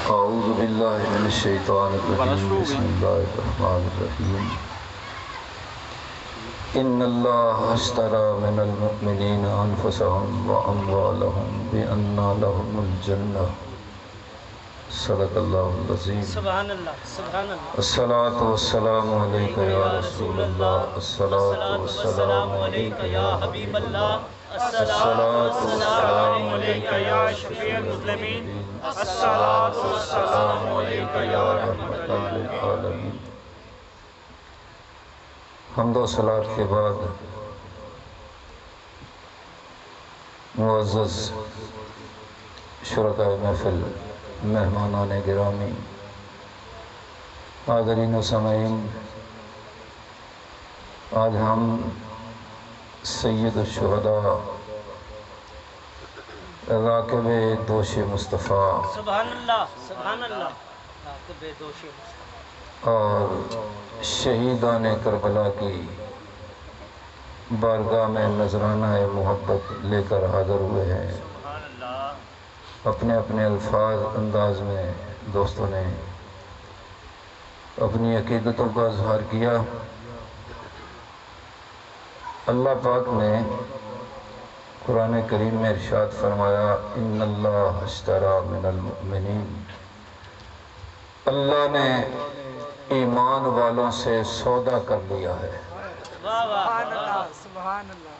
أعوذ بالله من الشيطان الرجيم بسم الله الرحمن الرحيم إن الله اشترى من المؤمنين أنفسهم وأموالهم بأن لهم الجنة صدق الله العظيم سبحان اللہ سبحان اللہ الصلاة والسلام عليك يا رسول الله الصلاة والسلام عليك يا حبيب الله الصلاة والسلام عليك يا شفيع المذنبين الصلاة والسلام عليك يا رحمة للعالمين. حمد و صلاة کے بعد معزز شرکائے محفل، مہمانان گرامی، حاضرین و سامعین، آج ہم سید الشہداء راکب دوش مصطفیٰ سبحان اللہ سبحان اللہ راکب دوش مصطفیٰ اور شہیدان کربلا کی بارگاہ میں نذرانہ محبت لے کر حاضر ہوئے ہیں. سبحان اللہ. اپنے اپنے الفاظ انداز میں دوستوں نے اپنی عقیدتوں کا اظہار کیا. اللہ پاک نے قرآن کریم میں ارشاد فرمایا ان اللہ اشترى من المؤمنین، اللہ نے ایمان والوں سے سودا کر لیا ہے. واہ واہ سبحان اللہ سبحان اللہ.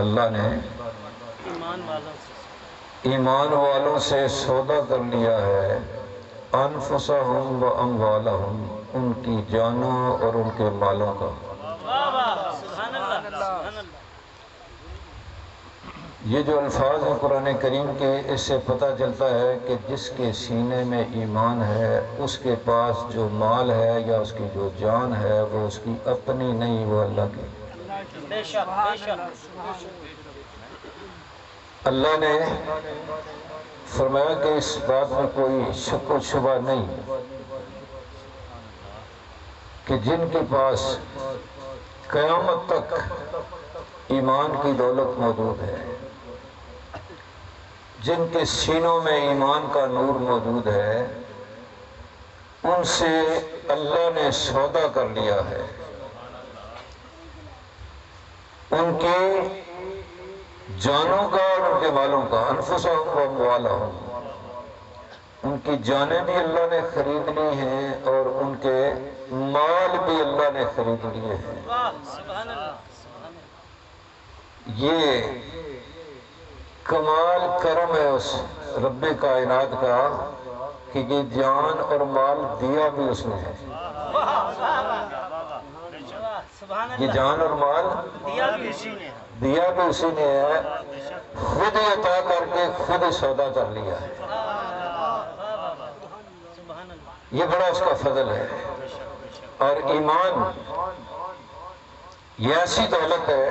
اللہ نے ایمان والوں سے ایمان والوں سے سودا کر لیا ہے. انفسہم و اموالہم، ان کی جانوں اور ان کے مالوں کا. واہ واہ سبحان اللہ سبحان اللہ. یہ جو الفاظ ہیں قرآن کریم کے، اس سے پتہ چلتا ہے کہ جس کے سینے میں ایمان ہے اس کے پاس جو مال ہے یا اس کی جو جان ہے وہ اس کی اپنی نہیں، وہ اللہ کی. بے شک بے شک. اللہ نے فرمایا کہ اس بات میں کوئی شک و شبہ نہیں کہ جن کے پاس قیامت تک ایمان کی دولت موجود ہے، جن کے سینوں میں ایمان کا نور موجود ہے، ان سے اللہ نے سودا کر لیا ہے. ان کی جانوں کا اور ان کے مالوں کا. انفسہم و اموالہم، ان کی جانیں بھی اللہ نے خرید لی ہیں اور ان کے مال بھی اللہ نے خرید لیے ہیں. واہ سبحان اللہ سبحان اللہ. یہ کمال کرم ہے اس رب کائنات کا کہ یہ جان اور مال دیا بھی اس نے ہے. واہ واہ واہ سبحان یہ اللہ. جان اور مال دیا بھی اسی نے. دیا بھی اسی نے ہے، خود ہی عطا کر کے خود ہی سودا کر لیا ہے. سبحان اللہ. یہ بڑا اس کا فضل ہے. اور ایمان یہ ایسی دولت ہے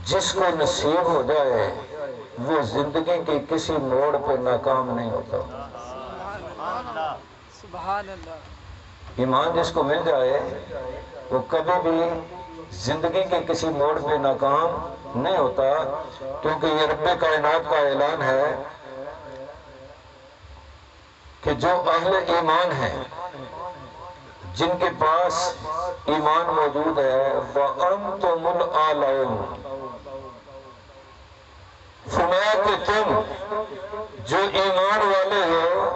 جس کو نصیب ہو جائے وہ زندگی کے کسی موڑ پہ ناکام نہیں ہوتا. سبحان اللہ. ایمان جس کو مل جائے وہ کبھی بھی زندگی کے کسی موڑ پہ ناکام نہیں ہوتا، کیونکہ یہ رب کائنات کا اعلان ہے کہ جو اہل ایمان ہیں، جن کے پاس ایمان موجود ہے، وَأَنْتُمُ الْأَعْلَوْنَ، فرمایا کہ تم جو ایمان والے ہو،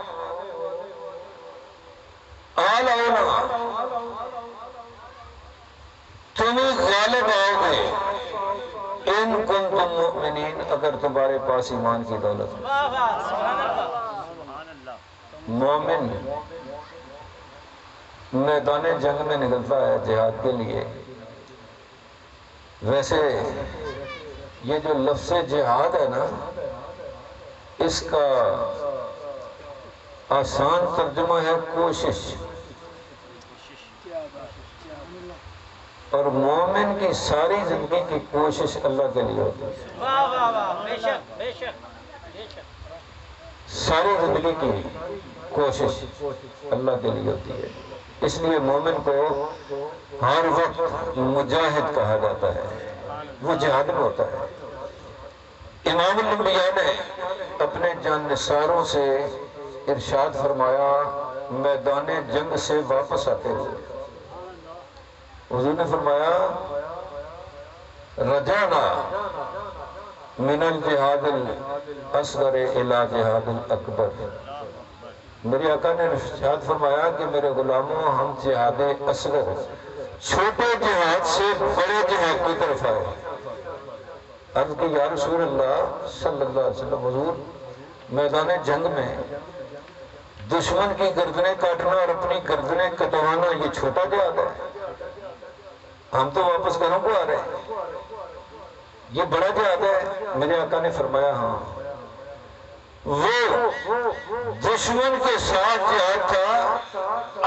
اعلون، تم غالب آؤ گے، ان کنتم مؤمنین، اگر تمہارے پاس ایمان کی دولت ہے. واہ واہ سبحان اللہ. مومن میدان جنگ میں نکلتا ہے جہاد کے لیے. ویسے یہ جو لفظ جہاد ہے نا، اس کا آسان ترجمہ ہے کوشش. اور مومن کی ساری زندگی کی کوشش اللہ کے لیے ہوتی ہے. واہ واہ واہ بے شک بے شک بے شک. ساری زندگی کی کوشش اللہ کے لیے ہوتی ہے. اس لیے مومن کو ہر وقت مجاہد کہا جاتا ہے، وہ جہاد میں ہوتا ہے. امام الانبیاء نے اپنے جانثاروں سے ارشاد فرمایا میدان جنگ سے واپس آتے ہوئے حضور نے فرمایا رجعنا من الجہاد الاصغر الى جہاد الاکبر. میرے آقا نے ارشاد فرمایا کہ میرے غلاموں ہم جہاد اصغر چھوٹے جہاد سے بڑے جہاد کی طرف آئے. عرض کہ یا رسول اللہ صلی اللہ علیہ وسلم حضور میدان جنگ میں دشمن کی گردنیں کاٹنا اور اپنی گردنیں کٹوانا یہ چھوٹا جہاد ہے؟ ہم تو واپس گھروں کو آ رہے ہیں، یہ بڑا جہاد ہے؟ میرے آقا نے فرمایا ہاں. وہ دشمن کے ساتھ جہاد تھا،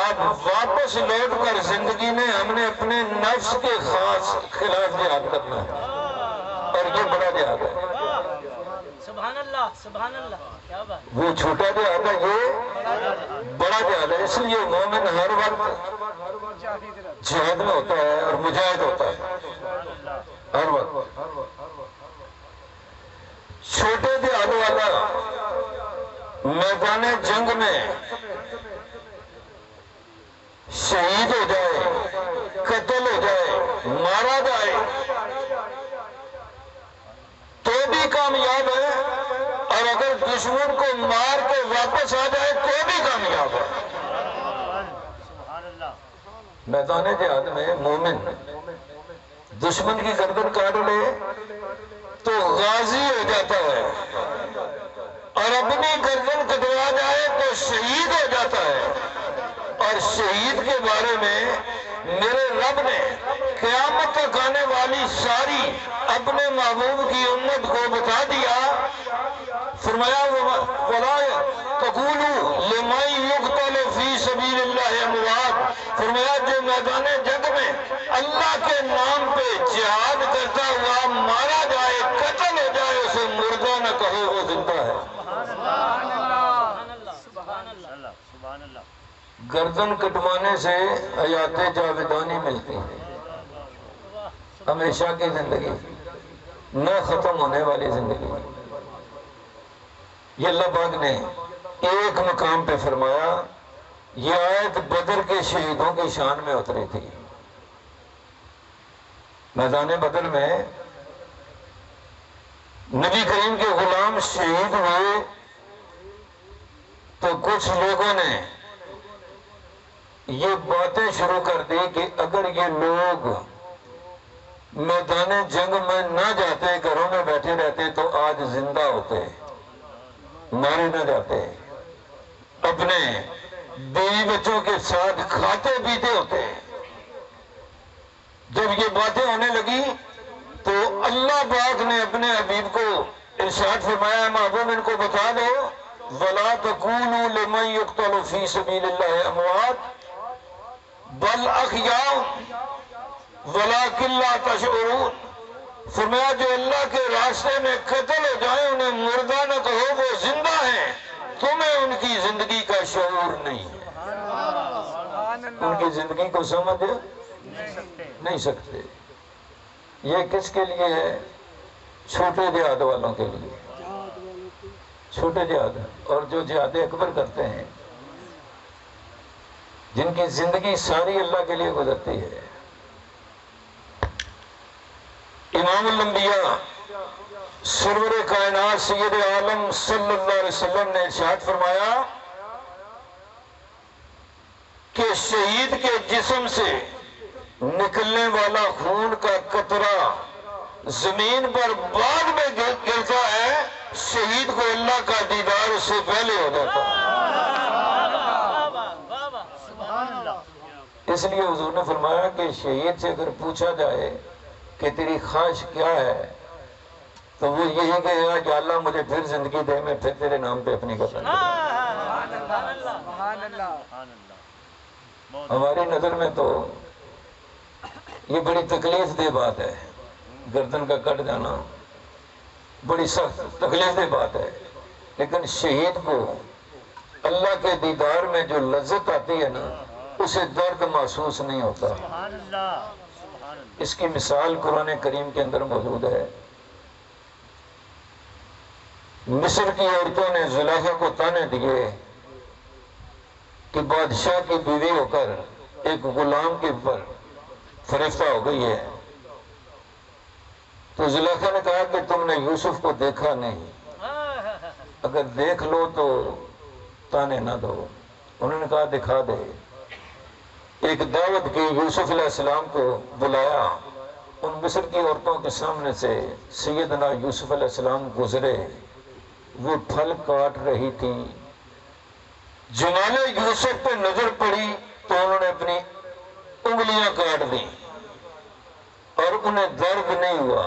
اب واپس لوٹ کر زندگی میں ہم نے اپنے نفس کے خلاف جہاد کرنا ہے اور یہ بڑا جہاد ہے. سبحان اللہ سبحان اللہ، کیا بات. وہ چھوٹا جہاد ہے، یہ بڑا جہاد ہے. اس لیے مومن ہر وقت جہاد میں ہوتا ہے اور مجاہد ہوتا ہے ہر وقت. چھوٹے جہاد والا میدان جنگ میں شہید ہو جائے، قتل ہو جائے، مارا جائے تو بھی کامیاب ہے، اور اگر دشمن کو مار کے واپس آ جائے تو بھی کامیاب ہے. میدان جہاد میں مومن دشمن کی گردن کاٹ لے تو غازی ہو جاتا ہے، اور اپنی گردن کٹوا جائے تو شہید ہو جاتا ہے. اور شہید کے بارے میں میرے رب نے قیامت تک آنے والی ساری اپنے محبوب کی امت کو بتا دیا. فرمایا وَلَا تَقُولُوا لِمَن يُقْتَلُ فِي سَبِيلِ اللَّهِ أَمْوَاتٌ. فرمایا جو میدان جنگ میں اللہ کے نام پہ جہاد کرتا ہوا مارا جائے، قتل ہو جائے، اسے مردہ نہ کہو، وہ زندہ ہے. گردن کٹوانے سے حیات جاودانی ملتی ہے، ہمیشہ کی زندگی، نہ ختم ہونے والی زندگی. یہ اللہ پاک نے ایک مقام پہ فرمایا. یہ آیت بدر کے شہیدوں کی شان میں اتری تھی. میدان بدر میں نبی کریم کے غلام شہید ہوئے تو کچھ لوگوں نے یہ باتیں شروع کر دی کہ اگر یہ لوگ میدان جنگ میں نہ جاتے، گھروں میں بیٹھے رہتے تو آج زندہ ہوتے، مارے نہ جاتے، اپنے بیوی بچوں کے ساتھ کھاتے پیتے ہوتے. جب یہ باتیں ہونے لگی تو اللہ پاک نے اپنے حبیب کو ارشاد فرمایا محبوب ان کو بتا دو وَلَا تَقُولُوا لِمَن يُقْتَلُ فِي سَبِيلِ اللَّهِ أَمْوَاتٌ بَلْ أَحْيَاءٌ وَلَٰكِن لَّا تَشْعُرُونَ. فرمایا جو اللہ کے راستے میں قتل ہو جائیں انہیں مردہ نہ کہو، وہ زندہ ہیں، تمہیں ان کی زندگی کا شعور نہیں ہے. ان کی زندگی کو سمجھ نہیں سکتے. یہ کس کے لیے ہے؟ چھوٹے جہاد والوں کے لیے. چھوٹے جہاد اور جو جہاد اکبر کرتے ہیں، جن کی زندگی ساری اللہ کے لیے گزرتی ہے. امام الانبیاء سرور کائنات سید عالم صلی اللہ علیہ وسلم نے ارشاد فرمایا کہ شہید کے جسم سے نکلنے والا خون کا قطرہ زمین پر بعد میں گرتا ہے، شہید کو اللہ کا دیدار اس سے پہلے ہو جاتا ہے. اس لیے حضور نے فرمایا کہ شہید سے اگر پوچھا جائے کہ تیری خواہش کیا ہے تو وہ یہی کہے گا اللہ مجھے پھر زندگی دے، میں پھر تیرے نام پہ اپنی گردن کروں. ہماری نظر میں تو یہ بڑی تکلیف دہ بات ہے، گردن کا کٹ جانا بڑی سخت تکلیف دہ بات ہے. لیکن شہید کو اللہ کے دیدار میں جو لذت آتی ہے نا، اسے درد محسوس نہیں ہوتا. اس کی مثال قرآن کریم کے اندر موجود ہے. مصر کی عورتوں نے زلیخا کو تانے دیے کہ بادشاہ کی بیوی ہو کر ایک غلام کے اوپر فریفتہ ہو گئی ہے۔ تو زلیخا نے کہا کہ تم نے یوسف کو دیکھا نہیں، اگر دیکھ لو تو تانے نہ دو۔ انہوں نے کہا دکھا دے۔ ایک دعوت کی، یوسف علیہ السلام کو بلایا، ان مصر کی عورتوں کے سامنے سے سیدنا یوسف علیہ السلام گزرے، وہ پھل کاٹ رہی تھی، جمال یوسف پہ نظر پڑی تو انہوں نے اپنی انگلیاں کاٹ دیں اور انہیں درد نہیں ہوا،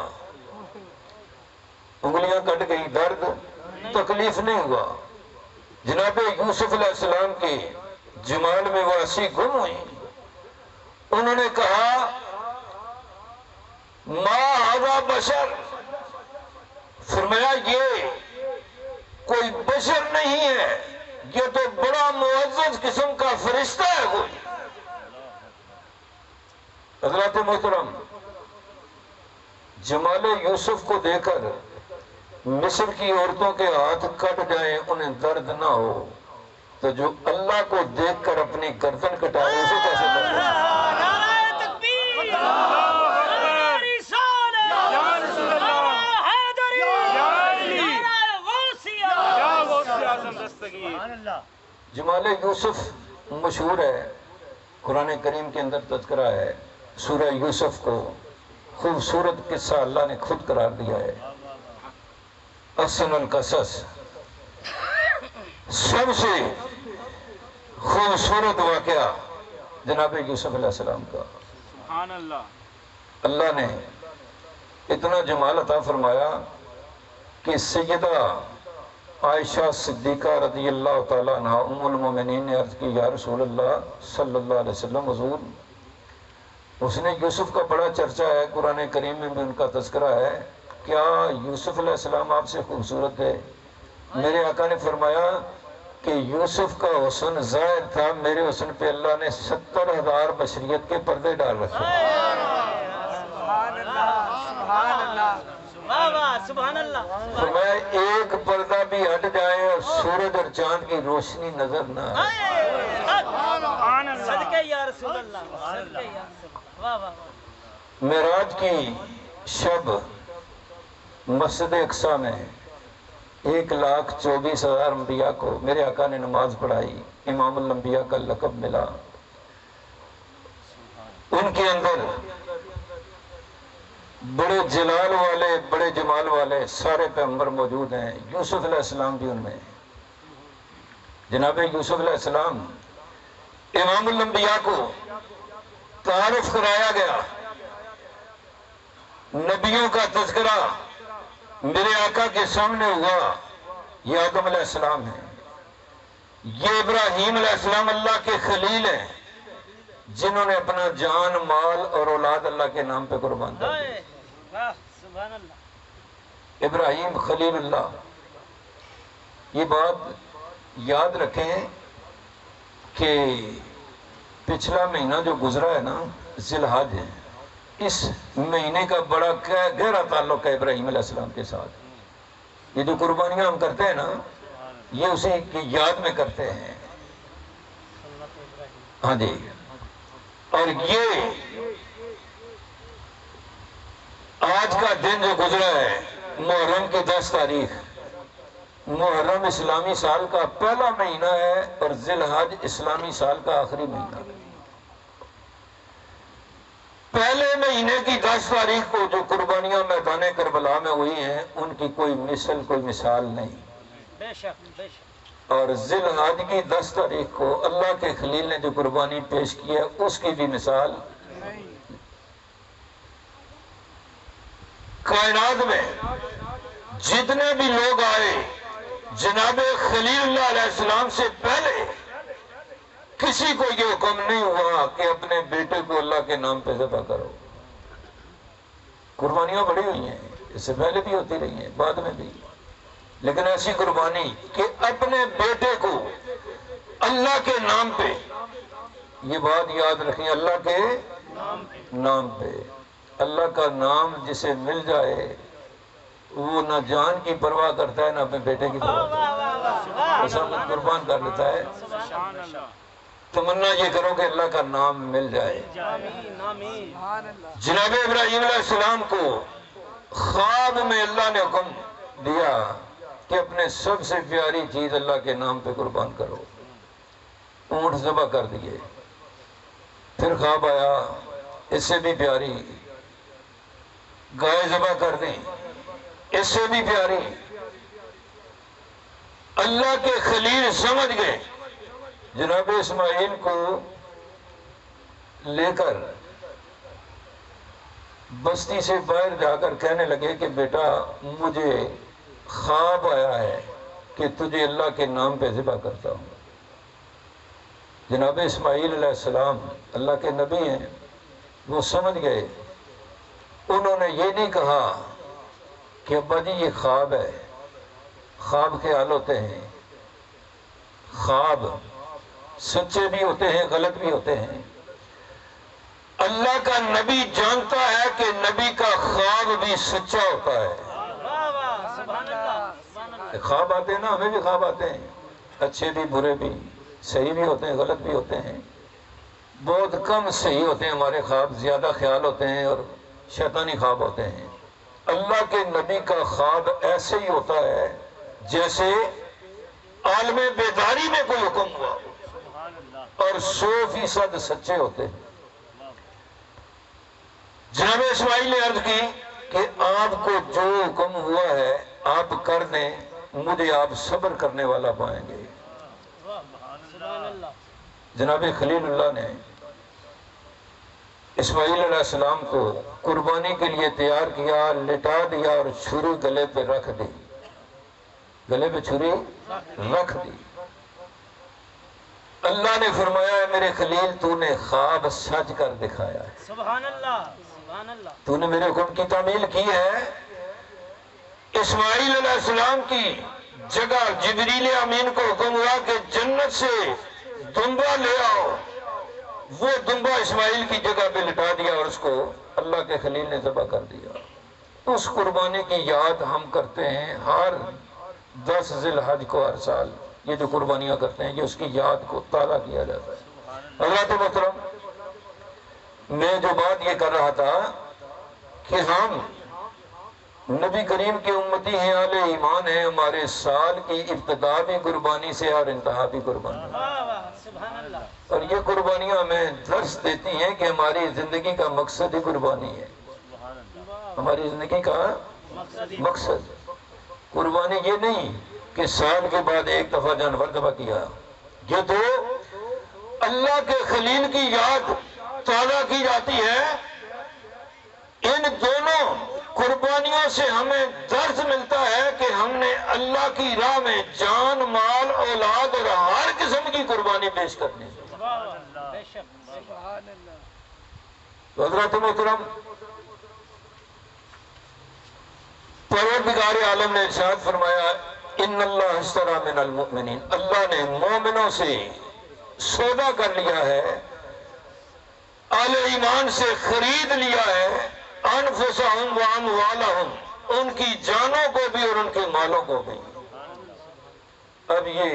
انگلیاں کٹ گئی، درد تکلیف نہیں ہوا۔ جناب یوسف علیہ السلام کی جمال میں وہ ایسی گم ہوئی، انہوں نے کہا ما ھذا بشر، فرمایا یہ کوئی بشر نہیں ہے، یہ تو بڑا معزز قسم کا فرشتہ ہے کوئی۔ حضرات محترم، جمال یوسف کو دیکھ کر مصر کی عورتوں کے ہاتھ کٹ جائیں، انہیں درد نہ ہو، تو جو اللہ کو دیکھ کر اپنی گردن کٹائے اسے کیسے درد ہو؟ جمال یوسف مشہور ہے، قرآن کریم کے اندر تذکرہ ہے، سورہ یوسف کو خوبصورت قصہ اللہ نے خود قرار دیا ہے۔ احسن القصص، سب سے خوبصورت واقعہ جناب یوسف علیہ السلام کا۔ سبحان اللہ۔ اللہ نے اتنا جمال عطا فرمایا کہ سیدہ عائشہ صدیقہ رضی اللہ تعالیٰ عنہ ام المومنین نے عرض کی یا رسول اللہ صلی اللہ علیہ وسلم، حضور اس نے یوسف کا بڑا چرچہ ہے، قرآن کریم میں بھی ان کا تذکرہ ہے، کیا یوسف علیہ السلام آپ سے خوبصورت ہے؟ میرے آقا نے فرمایا کہ یوسف کا حسن ظاہر تھا، میرے حسن پہ اللہ نے 70,000 بشریت کے پردے ڈال رکھے۔ سبحان اللہ، سبحان اللہ، سبحان اللہ۔ فرمایا ایک پردہ بھی ہٹ جائے اور سورج اور چاند کی روشنی نظر نہ آئے۔ صدقے یا رسول اللہ، صدقے یا رسول اللہ، واہ واہ واہ۔ معراج کی شب مسجد اقصی میں 1,24,000 انبیاء کو میرے آقا نے نماز پڑھائی، امام الانبیاء کا لقب ملا۔ ان کے اندر بڑے جلال والے، بڑے جمال والے سارے پیغمبر موجود ہیں، یوسف علیہ السلام بھی ان میں۔ جناب یوسف علیہ السلام امام الانبیاء کو تعارف کرایا گیا، نبیوں کا تذکرہ میرے آقا کے سامنے ہوا، یہ آدم علیہ السلام ہے، یہ ابراہیم علیہ السلام اللہ کے خلیل ہیں، جنہوں نے اپنا جان، مال اور اولاد اللہ کے نام پہ قربان کر دی۔ سبحان اللہ۔ ابراہیم خلیل اللہ، یہ بات یاد رکھیں کہ پچھلا مہینہ جو گزرا ہے نا، ذی الحج ہے، اس مہینے کا بڑا گہرا تعلق ہے ابراہیم علیہ السلام کے ساتھ۔ یہ جو قربانیاں ہم کرتے ہیں نا، یہ اسی کی یاد میں کرتے ہیں۔ ہاں جی، اور یہ آج کا دن جو گزرا ہے محرم کی 10 تاریخ، محرم اسلامی سال کا پہلا مہینہ ہے اور ذی الحج اسلامی سال کا آخری مہینہ ہے۔ پہلے مہینے کی 10 تاریخ کو جو قربانیاں میدان کربلا میں ہوئی ہیں، ان کی کوئی مثل، کوئی مثال نہیں۔ بے شک، بے شک۔ اور ذی الحج کی 10 تاریخ کو اللہ کے خلیل نے جو قربانی پیش کی ہے، اس کی بھی مثال نہیں۔ کائنات میں جتنے بھی لوگ آئے، جناب خلیل اللہ علیہ السلام سے پہلے کسی کو یہ حکم نہیں ہوا کہ اپنے بیٹے کو اللہ کے نام پہ ذبح کرو۔ قربانیاں بڑی ہوئی ہیں، اس سے پہلے بھی ہوتی رہی ہیں، بعد میں بھی، لیکن ایسی قربانی کہ اپنے بیٹے کو اللہ کے نام پہ، یہ بات یاد رکھیں، اللہ کے نام پہ۔ اللہ کا نام جسے مل جائے وہ نہ جان کی پرواہ کرتا ہے نہ اپنے بیٹے کی پرواہ کرتا ہے، بس ہم قربان کر لیتا ہے۔ تمنا یہ کرو کہ اللہ کا نام مل جائے۔ جناب ابراہیم علیہ السلام کو خواب میں اللہ نے حکم دیا کہ اپنے سب سے پیاری چیز اللہ کے نام پہ قربان کرو۔ اونٹ ذبح کر دیے، پھر خواب آیا اس سے بھی پیاری گائے ذبح کر دیں، اس سے بھی پیاری۔ اللہ کے خلیل سمجھ گئے، جناب اسماعیل کو لے کر بستی سے باہر جا کر کہنے لگے کہ بیٹا مجھے خواب آیا ہے کہ تجھے اللہ کے نام پہ ذبح کرتا ہوں۔ جناب اسماعیل علیہ السلام اللہ کے نبی ہیں، وہ سمجھ گئے۔ انہوں نے یہ نہیں کہا کہ ابا جی یہ خواب ہے، خواب کے حال ہوتے ہیں، خواب سچے بھی ہوتے ہیں غلط بھی ہوتے ہیں۔ اللہ کا نبی جانتا ہے کہ نبی کا خواب بھی سچا ہوتا ہے۔ خواب آتے ہیں نا، ہمیں بھی خواب آتے ہیں، اچھے بھی برے بھی، صحیح بھی ہوتے ہیں غلط بھی ہوتے ہیں۔ بہت کم صحیح ہوتے ہیں ہمارے خواب، زیادہ خیال ہوتے ہیں اور شیطانی خواب ہوتے ہیں۔ اللہ کے نبی کا خواب ایسے ہی ہوتا ہے جیسے عالم بیداری میں کوئی حکم ہوا اور 100% سچے ہوتے ہیں۔ جناب اسماعیل نے عرض کی کہ آپ کو جو حکم ہوا ہے آپ کر دیں، مجھے آپ صبر کرنے والا پائیں گے۔ جناب خلیل اللہ نے اسماعیل علیہ السلام کو قربانی کے لیے تیار کیا، لٹا دیا اور چھری گلے پہ رکھ دی، گلے پہ چھری رکھ دی۔ اللہ نے فرمایا ہے میرے خلیل تو نے خواب سچ کر دکھایا ہے، سبحان اللہ سبحان اللہ، تو نے میرے حکم کی تعمیل کی ہے۔ اسماعیل علیہ السلام کی جگہ جبریل امین کو حکم ہوا کہ جنت سے دمبا لے آؤ، وہ دمبا اسماعیل کی جگہ پہ لٹا دیا اور اس کو اللہ کے خلیل نے ذبح کر دیا۔ اس قربانی کی یاد ہم کرتے ہیں ہر 10 ذی الحج کو، ہر سال یہ جو قربانیاں کرتے ہیں یہ اس کی یاد کو تازہ کیا جاتا ہے۔ حضرات محترم، میں جو بات یہ کر رہا تھا کہ ہم نبی کریم کے امتی ہیں، اہل ایمان ہیں، ہمارے سال کی ابتدا بھی قربانی سے اور انتہا بھی قربانی، سبحان اللہ، اور یہ قربانیاں ہمیں درس دیتی ہیں کہ ہماری زندگی کا مقصد ہی قربانی ہے۔ ہماری زندگی کا مقصد قربانی یہ نہیں کہ سال کے بعد ایک دفعہ جانور ذبح کیا، یہ تو اللہ کے خلیل کی یاد تازہ کی جاتی ہے۔ ان دونوں قربانیوں سے ہمیں درس ملتا ہے کہ ہم نے اللہ کی راہ میں جان مال اولاد اور ہر قسم کی قربانی پیش کرنی ہے۔ تو حضرات محترم، پروردگار عالم نے ارشاد فرمایا ان اللہ اشتری من المؤمنین، اللہ نے مومنوں سے سودا کر لیا ہے، اہل ایمان سے خرید لیا ہے، انفسہم واموالہم، ان کی جانوں کو بھی اور ان کے مالوں کو بھی۔ اب یہ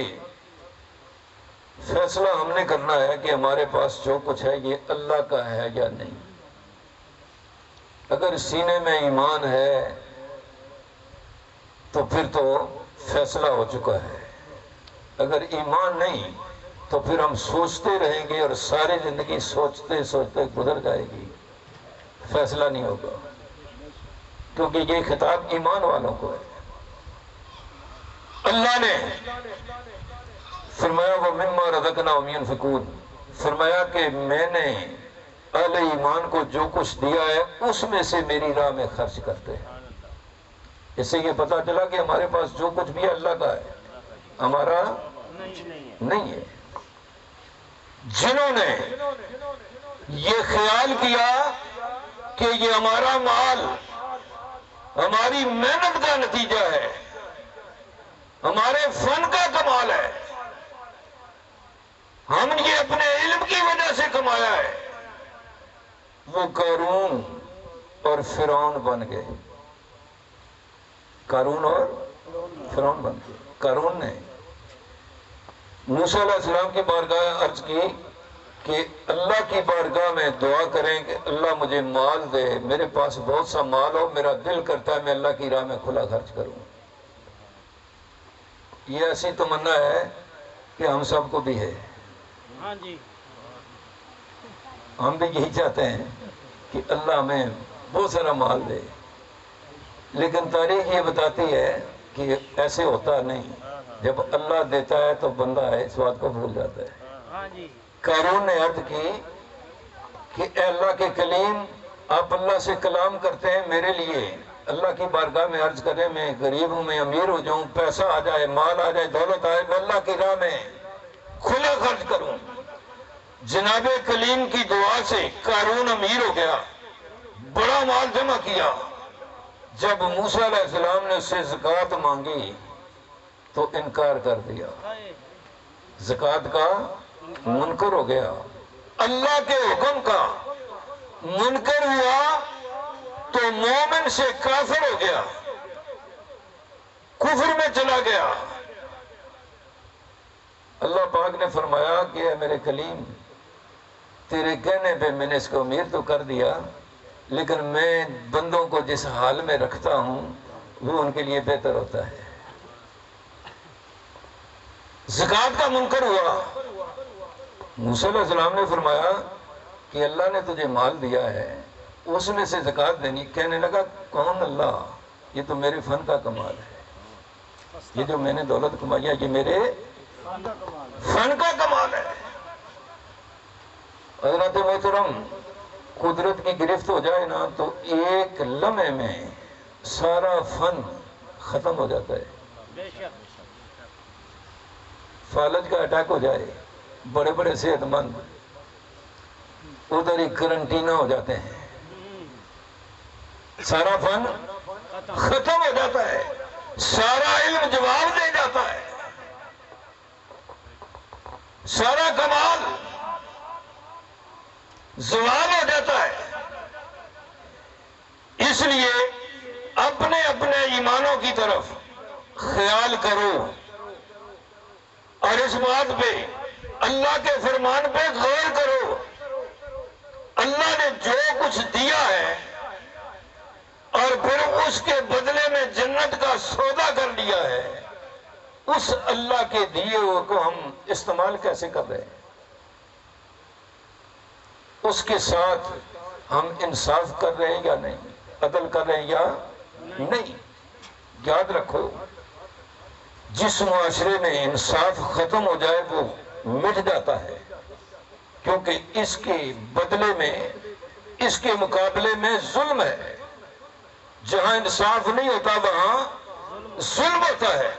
فیصلہ ہم نے کرنا ہے کہ ہمارے پاس جو کچھ ہے یہ اللہ کا ہے یا نہیں۔ اگر سینے میں ایمان ہے تو پھر تو فیصلہ ہو چکا ہے، اگر ایمان نہیں تو پھر ہم سوچتے رہیں گے اور ساری زندگی سوچتے سوچتے گزر جائے گی، فیصلہ نہیں ہوگا، کیونکہ یہ خطاب ایمان والوں کو ہے۔ اللہ نے فرمایا وَمِمَّا رَزَقْنَاهُمْ يُنْفِقُونَ، فرمایا کہ میں نے اہل ایمان کو جو کچھ دیا ہے اس میں سے میری راہ میں خرچ کرتے ہیں۔ اس سے یہ پتا چلا کہ ہمارے پاس جو کچھ بھی اللہ کا ہے، ہمارا نہیں ہے۔ جنہوں نے یہ خیال کیا کہ یہ ہمارا مال ہماری محنت کا نتیجہ ہے، ہمارے فن کا کمال ہے، ہم یہ اپنے علم کی وجہ سے کمایا ہے، وہ قارون اور فرعون بن گئے۔ قارون اور فرعون بن گئے۔ قارون نے موسیٰ علیہ السلام کی بارگاہ عرض کی کہ اللہ کی بارگاہ میں دعا کریں کہ اللہ مجھے مال دے، میرے پاس بہت سا مال ہو، میرا دل کرتا ہے میں اللہ کی راہ میں کھلا خرچ کروں۔ یہ ایسی تمنا ہے کہ ہم سب کو بھی ہے، ہاں جی، ہم بھی یہی چاہتے ہیں کہ اللہ ہمیں بہت سارا مال دے، لیکن تاریخ یہ بتاتی ہے کہ ایسے ہوتا نہیں۔ جب اللہ دیتا ہے تو بندہ ہے اس بات کو بھول جاتا ہے۔ ہاں جی، قارون نے عرض کی کہ اے اللہ کے کلیم، آپ اللہ سے کلام کرتے ہیں میرے لیے، اللہ کی بارگاہ میں عرض کریں میں غریب ہوں، میں امیر ہو جاؤں، پیسہ آ جائے، مال آ جائے، دولت آئے، میں اللہ کی راہ میں کھلا خرچ کروں۔ جناب کلیم کی دعا سے قارون امیر ہو گیا، بڑا مال جمع کیا۔ جب موسیٰ علیہ السلام نے اس سے زکوٰۃ مانگی تو انکار کر دیا، زکوٰۃ کا منکر ہو گیا، اللہ کے حکم کا منکر ہوا تو مومن سے کافر ہو گیا، کفر میں چلا گیا۔ اللہ پاک نے فرمایا کہ اے میرے کلیم، تیرے کہنے پہ میں نے اس کو امیر تو کر دیا، لیکن میں بندوں کو جس حال میں رکھتا ہوں وہ ان کے لیے بہتر ہوتا ہے۔ زکوٰۃ کا منکر ہوا۔ موسیٰ علیہ السلام نے فرمایا کہ اللہ نے تجھے مال دیا ہے، اس میں سے زکوٰۃ دینی۔ کہنے لگا کون اللہ؟ یہ تو میرے فن کا کمال ہے، یہ جو میں نے دولت کمائی ہے یہ میرے فن کا کمال ہے۔ حضرت محترم، قدرت کی گرفت ہو جائے نا تو ایک لمحے میں سارا فن ختم ہو جاتا ہے۔ بے شک، فالج کا اٹیک ہو جائے، بڑے بڑے صحت مند ادھر ہی کرنٹینا ہو جاتے ہیں، سارا فن ختم ہو جاتا ہے، سارا علم جواب دے جاتا ہے، سارا کمال زوال ہو جاتا ہے۔ اس لیے اپنے اپنے ایمانوں کی طرف خیال کرو اور اس بات پہ اللہ کے فرمان پہ غور کرو۔ اللہ نے جو کچھ دیا ہے اور پھر اس کے بدلے میں جنت کا سودا کر لیا ہے، اس اللہ کے دیے ہوئے کو ہم استعمال کیسے کر رہے ہیں؟ اس کے ساتھ ہم انصاف کر رہے ہیں یا نہیں، عدل کر رہے ہیں یا نہیں؟ یاد رکھو، جس معاشرے میں انصاف ختم ہو جائے وہ مٹ جاتا ہے، کیونکہ اس کے بدلے میں، اس کے مقابلے میں ظلم ہے۔ جہاں انصاف نہیں ہوتا وہاں ظلم ہوتا ہے۔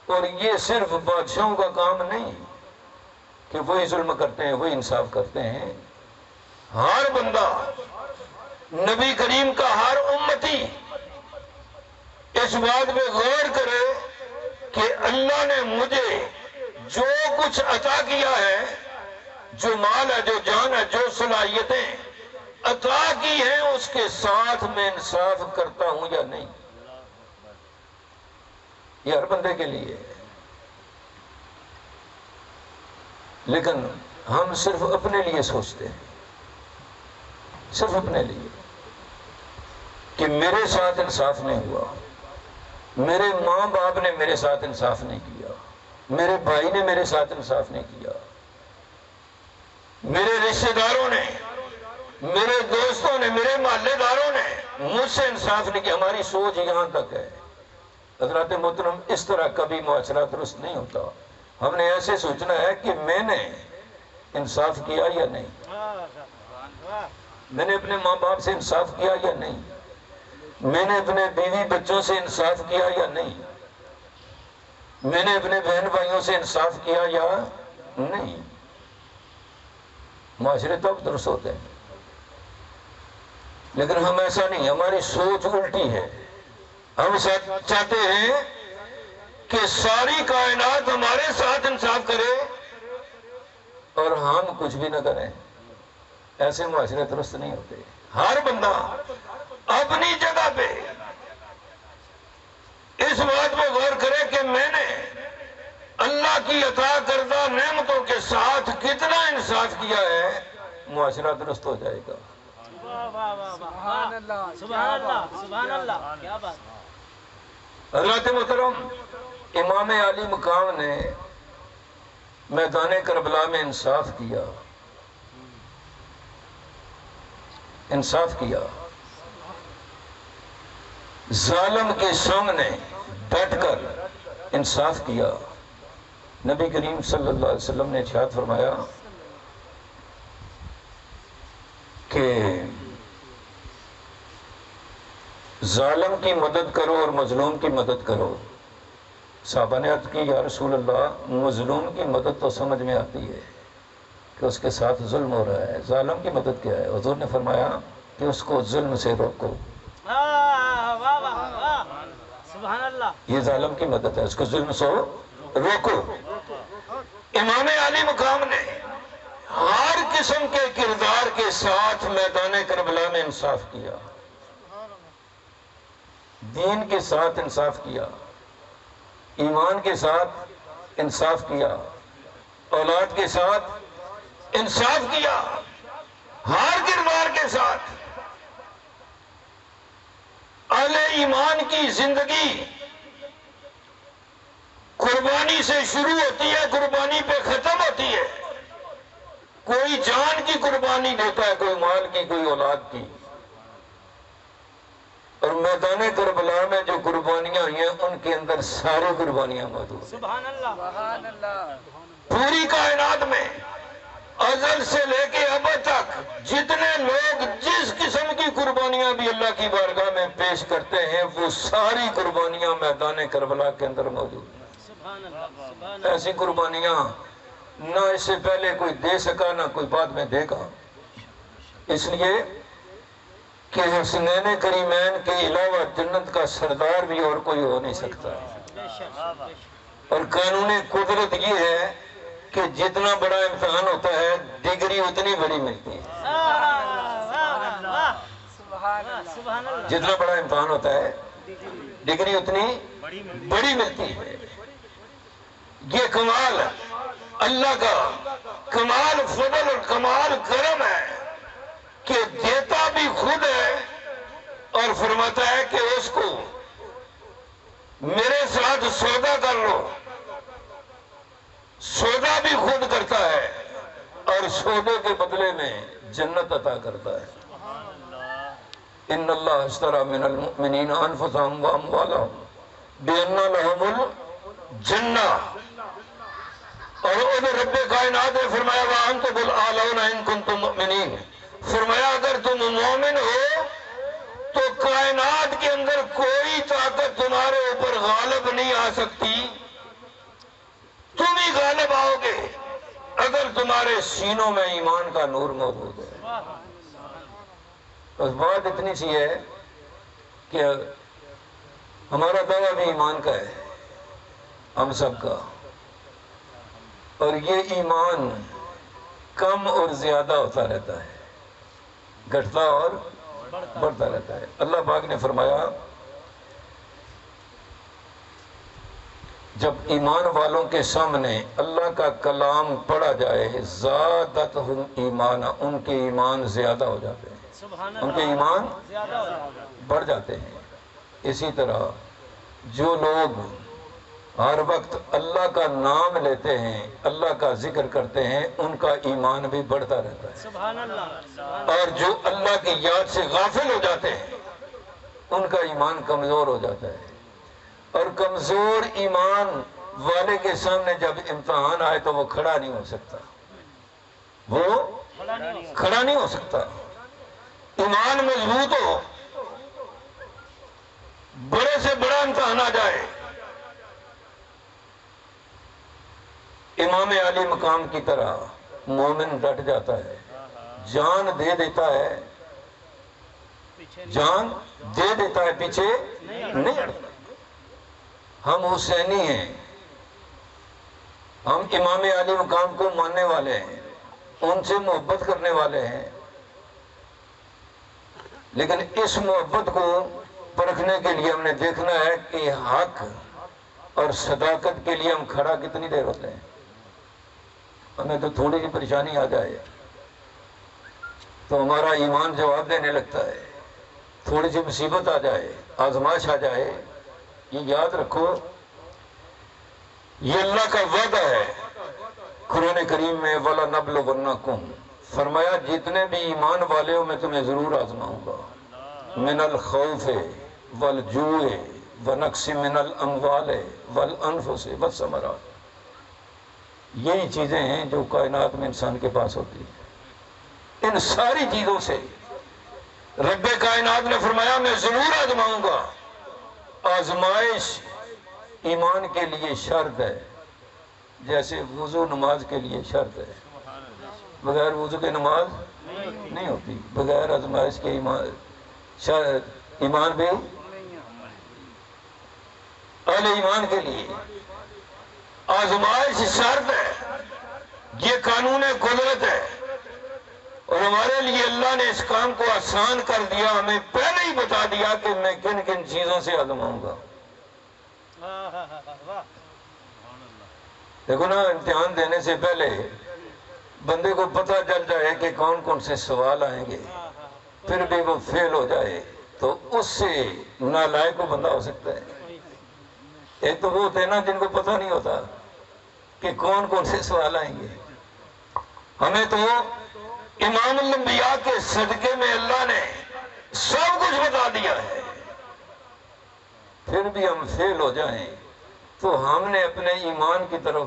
اور یہ صرف بادشاہوں کا کام نہیں کہ وہی ظلم کرتے ہیں وہی انصاف کرتے ہیں، ہر بندہ، نبی کریم کا ہر امتی اس بات پہ غور کرے کہ اللہ نے مجھے جو کچھ عطا کیا ہے، جو مال ہے، جو جان ہے، جو صلاحیتیں عطا کی ہیں، اس کے ساتھ میں انصاف کرتا ہوں یا نہیں۔ یہ ہر بندے کے لیے ہے، لیکن ہم صرف اپنے لیے سوچتے ہیں، صرف اپنے لیے، کہ میرے ساتھ انصاف نہیں ہوا، میرے ماں باپ نے میرے ساتھ انصاف نہیں کیا، میرے بھائی نے میرے ساتھ انصاف نہیں کیا، میرے رشتہ داروں نے، میرے دوستوں نے، میرے محلے داروں نے مجھ سے انصاف نہیں کیا۔ ہماری سوچ یہاں تک ہے۔ حضرات محترم، اس طرح کبھی معاشرہ درست نہیں ہوتا۔ ہم نے ایسے سوچنا ہے کہ میں نے انصاف کیا یا نہیں، میں نے اپنے ماں باپ سے انصاف کیا یا نہیں، میں نے اپنے بیوی بچوں سے انصاف کیا یا نہیں، میں نے اپنے بہن بھائیوں سے انصاف کیا یا نہیں۔ معاشرے تب درست ہوتے ہیں، لیکن ہم ایسا نہیں، ہماری سوچ الٹی ہے۔ ہم چاہتے ہیں کہ ساری کائنات ہمارے ساتھ انصاف کرے اور ہم کچھ بھی نہ کریں۔ ایسے معاشرے درست نہیں ہوتے۔ ہر بندہ اپنی جگہ پہ اس بات پہ غور کرے کہ میں نے اللہ کی عطا کردہ نعمتوں کے ساتھ کتنا انصاف کیا ہے، معاشرہ درست ہو جائے گا۔ واہ واہ واہ سبحان اللہ سبحان اللہ سبحان اللہ، کیا بات۔ حضرات محترم، امام علی مقام نے میدان کربلا میں انصاف کیا، انصاف کیا، ظالم کے سامنے بیٹھ کر انصاف کیا۔ نبی کریم صلی اللہ علیہ وسلم نے ارشاد فرمایا کہ ظالم کی مدد کرو اور مظلوم کی مدد کرو۔ صحابہ نے عرض کی یا رسول اللہ، مظلوم کی مدد تو سمجھ میں آتی ہے کہ اس کے ساتھ ظلم ہو رہا ہے، ظالم کی مدد کیا ہے؟ حضور نے فرمایا کہ اس کو ظلم سے روکو، واہ واہ واہ سبحان اللہ، یہ ظالم کی مدد ہے، اس کو ظلم سے روکو۔ امام علی مقام نے ہر قسم کے کردار کے ساتھ میدان کربلا میں انصاف کیا، دین کے ساتھ انصاف کیا، ایمان کے ساتھ انصاف کیا، اولاد کے ساتھ انصاف کیا، ہر کردار کے ساتھ۔ اہل ایمان کی زندگی قربانی سے شروع ہوتی ہے، قربانی پہ ختم ہوتی ہے۔ کوئی جان کی قربانی دیتا ہے، کوئی مال کی، کوئی اولاد کی، اور میدان کربلا میں جو قربانیاں ہوئی ہیں ان کے اندر ساری قربانیاں موجود ہیں۔ سبحان اللہ سبحان اللہ، پوری کائنات میں ازل سے لے کے اب تک جتنے لوگ جس قسم کی قربانیاں بھی اللہ کی بارگاہ میں پیش کرتے ہیں، وہ ساری قربانیاں میدان کربلا کے اندر موجود ہیں۔ سبحان اللہ سبحان اللہ، ایسی قربانیاں نہ اس سے پہلے کوئی دے سکا، نہ کوئی بعد میں دے گا، اس لیے کہ حسنین کریمین کے علاوہ جنت کا سردار بھی اور کوئی ہو نہیں سکتا۔ بے شک بے شک، اور قانون قدرت یہ ہے کہ جتنا بڑا امتحان ہوتا ہے ڈگری اتنی بڑی ملتی ہے، سبحان اللہ، سبحان اللہ، جتنا بڑا امتحان ہوتا ہے ڈگری اتنی بڑی ملتی ہے۔ یہ کمال اللہ کا کمال فضل اور کمال کرم ہے کہ دیتا بھی خود ہے اور فرماتا ہے کہ اس کو میرے ساتھ سودا کر لو، سودا بھی خود کرتا ہے اور سودے کے بدلے میں جنت عطا کرتا ہے۔ ان اللہ اشتری من المؤمنین انفسهم واموالهم بان لهم الجنہ، اور ادھر رب کائنات نے فرمایا وانتم الاعلون ان کنتم مؤمنین، فرمایا اگر تم مومن ہو تو کائنات کے اندر کوئی طاقت تمہارے اوپر غالب نہیں آ سکتی، تم ہی غالب آؤ گے اگر تمہارے سینوں میں ایمان کا نور موجود ہے۔ بس بات اتنی سی ہے کہ ہمارا دعویٰ بھی ایمان کا ہے، ہم سب کا، اور یہ ایمان کم اور زیادہ ہوتا رہتا ہے، گھٹتا اور بڑھتا رہتا ہے۔ اللہ پاک نے فرمایا جب ایمان والوں کے سامنے اللہ کا کلام پڑھا جائے زادتہم ایمانا، ان کے ایمان زیادہ ہو جاتے ہیں، سبحان ان کے اللہ، ایمان زیادہ ہو جائے گا۔ بڑھ جاتے ہیں۔ اسی طرح جو لوگ ہر وقت اللہ کا نام لیتے ہیں، اللہ کا ذکر کرتے ہیں، ان کا ایمان بھی بڑھتا رہتا ہے، سبحان اللہ سبحان اور جو اللہ کی یاد سے غافل ہو جاتے ہیں ان کا ایمان کمزور ہو جاتا ہے، اور کمزور ایمان والے کے سامنے جب امتحان آئے تو وہ کھڑا نہیں ہو سکتا، وہ اللہ، کھڑا نہیں ہو سکتا۔ ایمان مضبوط ہو، بڑے سے بڑا امتحان آ جائے، امام علی مقام کی طرح مومن ڈٹ جاتا ہے، جان دے دیتا ہے، جان دے دیتا ہے، پیچھے نہیں ہٹتا۔ ہم حسینی ہیں، ہم امام علی مقام کو ماننے والے ہیں، ان سے محبت کرنے والے ہیں، لیکن اس محبت کو پرکھنے کے لیے ہم نے دیکھنا ہے کہ حق اور صداقت کے لیے ہم کھڑا کتنی دیر ہوتے ہیں. ہمیں تو تھوڑی سی پریشانی آ جائے تو ہمارا ایمان جواب دینے لگتا ہے. تھوڑی سی مصیبت آ جائے، آزمائش آ جائے، یہ یاد رکھو یہ اللہ کا وعدہ ہے. قرآن کریم میں وَلَنَبْلُوَنَّكُمْ فرمایا جتنے بھی ایمان والے ہو میں تمہیں ضرور آزماؤں گا. من الخوف والجوع ونقص من الاموال والانفس والثمرات. یہی چیزیں ہیں جو کائنات میں انسان کے پاس ہوتی ہیں. ان ساری چیزوں سے رب کائنات نے فرمایا میں ضرور آزماؤں گا. آزمائش ایمان کے لیے شرط ہے، جیسے وضو نماز کے لیے شرط ہے. بغیر وضو کے نماز نہیں ہوتی. بغیر آزمائش کے ایمان بھی اہل ایمان کے لیے آزمائش شرط ہے. یہ قانون قدرت ہے اور ہمارے لیے اللہ نے اس کام کو آسان کر دیا. ہمیں پہلے ہی بتا دیا کہ میں کن کن چیزوں سے آزماؤں گا. دیکھو نا، امتحان دینے سے پہلے بندے کو پتہ چل جائے کہ کون کون سے سوال آئیں گے، پھر بھی وہ فیل ہو جائے تو اس سے نالائق کو بندہ ہو سکتا ہے. ایک تو وہ ہوتے ہیں نا جن کو پتہ نہیں ہوتا کہ کون کون سے سوال آئیں گے. ہمیں تو امام الانبیاء کے صدقے میں اللہ نے سب کچھ بتا دیا ہے. پھر بھی ہم فیل ہو جائیں تو ہم نے اپنے ایمان کی طرف